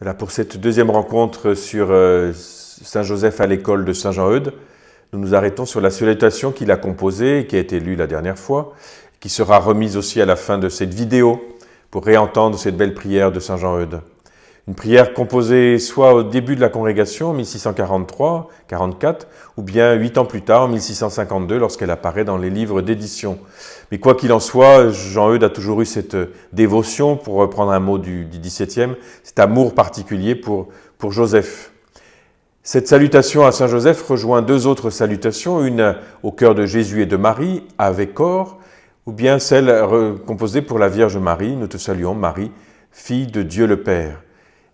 Voilà, pour cette deuxième rencontre sur Saint Joseph à l'école de Saint-Jean-Eudes, nous nous arrêtons sur la salutation qu'il a composée et qui a été lue la dernière fois, qui sera remise aussi à la fin de cette vidéo pour réentendre cette belle prière de Saint-Jean-Eudes. Une prière composée soit au début de la congrégation, en 1643-44, ou bien 8 ans plus tard, en 1652, lorsqu'elle apparaît dans les livres d'édition. Mais quoi qu'il en soit, Jean-Eudes a toujours eu cette dévotion, pour reprendre un mot du XVIIe, cet amour particulier pour Joseph. Cette salutation à Saint Joseph rejoint deux autres salutations, une au cœur de Jésus et de Marie, Ave Cor, ou bien celle composée pour la Vierge Marie, nous te saluons Marie, fille de Dieu le Père.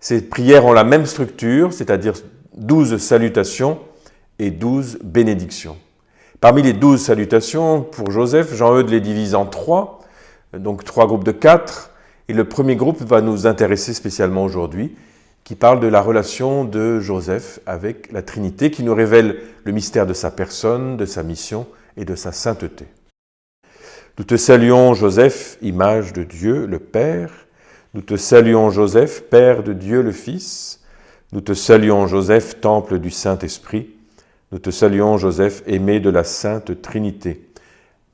Ces prières ont la même structure, c'est-à-dire 12 salutations et 12 bénédictions. Parmi les 12 salutations, pour Joseph, Jean-Eudes les divise en 3, donc 3 groupes de 4, et le premier groupe va nous intéresser spécialement aujourd'hui, qui parle de la relation de Joseph avec la Trinité, qui nous révèle le mystère de sa personne, de sa mission et de sa sainteté. Nous te saluons, Joseph, image de Dieu, le Père. Nous te saluons, Joseph, Père de Dieu le Fils. Nous te saluons, Joseph, temple du Saint-Esprit. Nous te saluons, Joseph, aimé de la Sainte Trinité.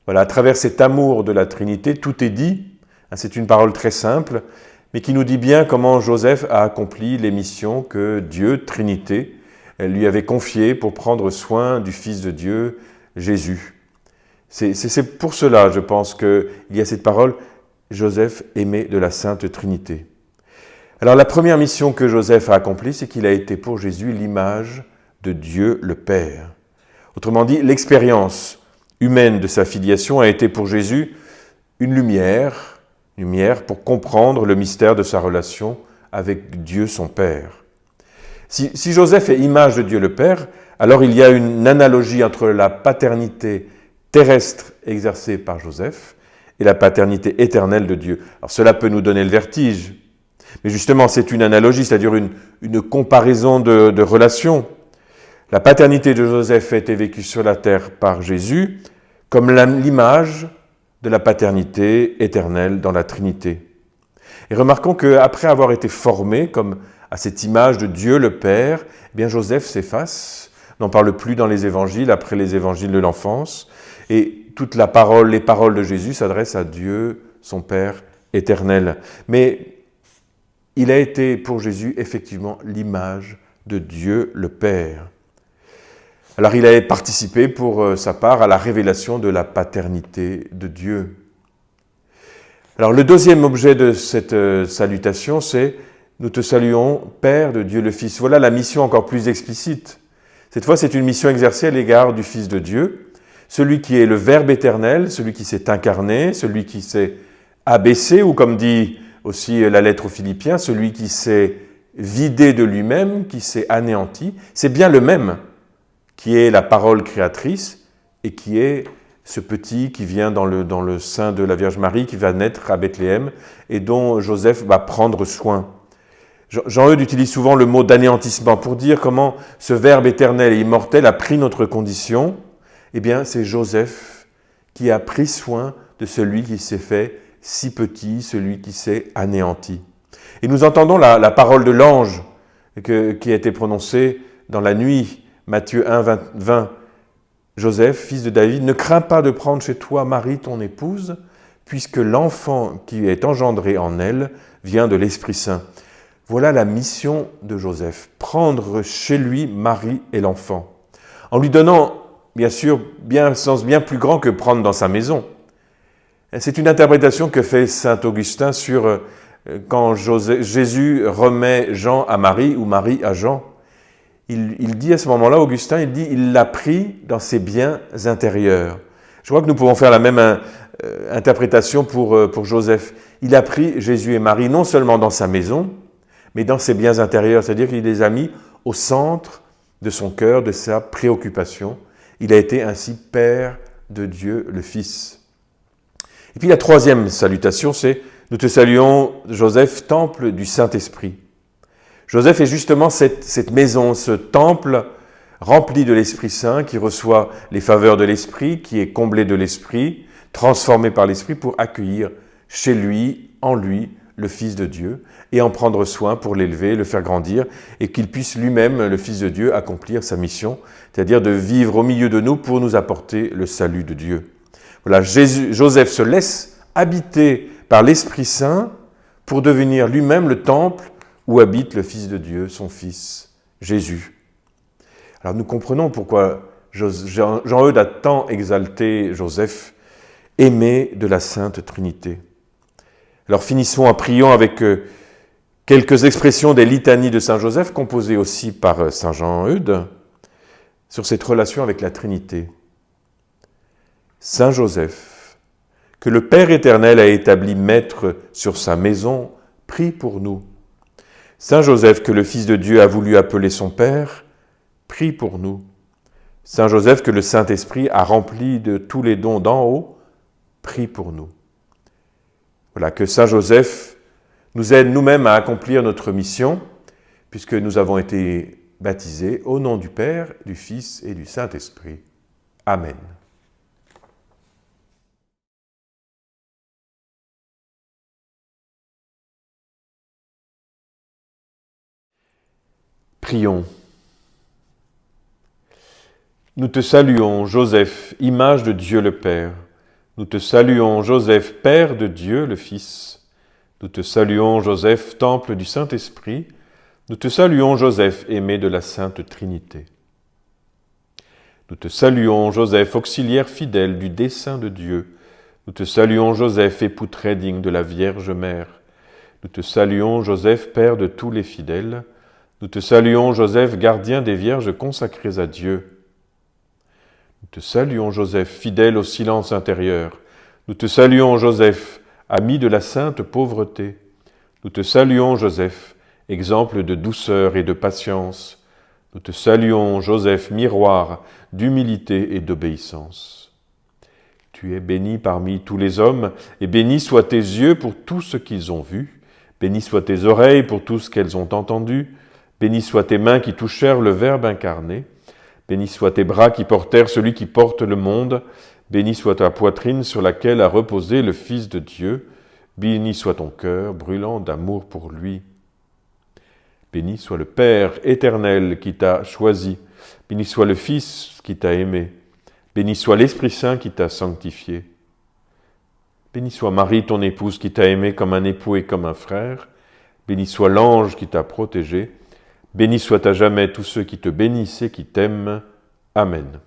Voilà, à travers cet amour de la Trinité, tout est dit. C'est une parole très simple, mais qui nous dit bien comment Joseph a accompli les missions que Dieu, Trinité, lui avait confiées pour prendre soin du Fils de Dieu, Jésus. C'est pour cela, je pense, qu'il y a cette parole « Joseph, aimé de la Sainte Trinité ». Alors la première mission que Joseph a accomplie, c'est qu'il a été pour Jésus l'image de Dieu le Père. Autrement dit, l'expérience humaine de sa filiation a été pour Jésus une lumière pour comprendre le mystère de sa relation avec Dieu son Père. Si Joseph est image de Dieu le Père, alors il y a une analogie entre la paternité terrestre exercée par Joseph et la paternité éternelle de Dieu. Alors cela peut nous donner le vertige, mais justement c'est une analogie, c'est-à-dire une comparaison de relations. La paternité de Joseph a été vécue sur la terre par Jésus comme l'image de la paternité éternelle dans la Trinité. Et remarquons qu'après avoir été formé comme à cette image de Dieu le Père, eh bien Joseph s'efface, n'en parle plus dans les évangiles, après les évangiles de l'enfance, et les paroles de Jésus s'adressent à Dieu, son Père éternel. Mais il a été pour Jésus effectivement l'image de Dieu le Père. Alors il a participé pour sa part à la révélation de la paternité de Dieu. Alors le deuxième objet de cette salutation, c'est « Nous te saluons, Père de Dieu le Fils ». Voilà la mission encore plus explicite. Cette fois, c'est une mission exercée à l'égard du Fils de Dieu, celui qui est le Verbe éternel, celui qui s'est incarné, celui qui s'est abaissé, ou comme dit aussi la lettre aux Philippiens, celui qui s'est vidé de lui-même, qui s'est anéanti. C'est bien le même qui est la parole créatrice et qui est ce petit qui vient dans le sein de la Vierge Marie, qui va naître à Bethléem et dont Joseph va prendre soin. Jean-Eudes utilise souvent le mot d'anéantissement pour dire comment ce Verbe éternel et immortel a pris notre condition. Eh bien, c'est Joseph qui a pris soin de celui qui s'est fait si petit, celui qui s'est anéanti. Et nous entendons la parole de l'ange qui a été prononcée dans la nuit, Matthieu 1, 20. Joseph, fils de David, ne crains pas de prendre chez toi Marie, ton épouse, puisque l'enfant qui est engendré en elle vient de l'Esprit Saint. Voilà la mission de Joseph, prendre chez lui Marie et l'enfant, en lui donnant, bien sûr, un sens bien plus grand que prendre dans sa maison. C'est une interprétation que fait saint Augustin sur quand Jésus remet Jean à Marie ou Marie à Jean. Il dit à ce moment-là, Augustin, il l'a pris dans ses biens intérieurs. Je crois que nous pouvons faire la même interprétation pour Joseph. Il a pris Jésus et Marie non seulement dans sa maison, mais dans ses biens intérieurs, c'est-à-dire qu'il les a mis au centre de son cœur, de sa préoccupation. Il a été ainsi Père de Dieu le Fils. Et puis la troisième salutation, c'est « Nous te saluons, Joseph, temple du Saint-Esprit ». Joseph est justement cette maison, ce temple rempli de l'Esprit Saint qui reçoit les faveurs de l'Esprit, qui est comblé de l'Esprit, transformé par l'Esprit pour accueillir chez lui, en lui, le Fils de Dieu et en prendre soin pour l'élever, le faire grandir et qu'il puisse lui-même, le Fils de Dieu, accomplir sa mission, c'est-à-dire de vivre au milieu de nous pour nous apporter le salut de Dieu. Voilà, Joseph se laisse habiter par l'Esprit Saint pour devenir lui-même le temple où habite le Fils de Dieu, son Fils, Jésus. Alors nous comprenons pourquoi Jean-Eudes a tant exalté Joseph, aimé de la Sainte Trinité. Alors finissons en priant avec quelques expressions des litanies de Saint Joseph, composées aussi par Saint Jean-Eudes, sur cette relation avec la Trinité. Saint Joseph, que le Père éternel a établi maître sur sa maison, prie pour nous. Saint Joseph, que le Fils de Dieu a voulu appeler son Père, prie pour nous. Saint Joseph, que le Saint-Esprit a rempli de tous les dons d'en haut, prie pour nous. Voilà, que Saint Joseph nous aide nous-mêmes à accomplir notre mission, puisque nous avons été baptisés au nom du Père, du Fils et du Saint-Esprit. Amen. Prions. Nous te saluons, Joseph, image de Dieu le Père. Nous te saluons, Joseph, Père de Dieu le Fils. Nous te saluons, Joseph, temple du Saint-Esprit. Nous te saluons, Joseph, aimé de la Sainte Trinité. Nous te saluons, Joseph, auxiliaire fidèle du dessein de Dieu. Nous te saluons, Joseph, époux très digne de la Vierge Mère. Nous te saluons, Joseph, Père de tous les fidèles. Nous te saluons, Joseph, gardien des vierges consacrées à Dieu. Nous te saluons, Joseph, fidèle au silence intérieur. Nous te saluons, Joseph, ami de la sainte pauvreté. Nous te saluons, Joseph, exemple de douceur et de patience. Nous te saluons, Joseph, miroir d'humilité et d'obéissance. Tu es béni parmi tous les hommes, et bénis soient tes yeux pour tout ce qu'ils ont vu. Bénis soient tes oreilles pour tout ce qu'elles ont entendu. Bénis soient tes mains qui touchèrent le Verbe incarné. Bénis soient tes bras qui portèrent celui qui porte le monde. Bénis soit ta poitrine sur laquelle a reposé le Fils de Dieu. Béni soit ton cœur brûlant d'amour pour lui. Béni soit le Père éternel qui t'a choisi. Béni soit le Fils qui t'a aimé. Béni soit l'Esprit Saint qui t'a sanctifié. Béni soit Marie, ton épouse, qui t'a aimé comme un époux et comme un frère. Béni soit l'ange qui t'a protégé. Béni soit à jamais tous ceux qui te bénissent et qui t'aiment. Amen.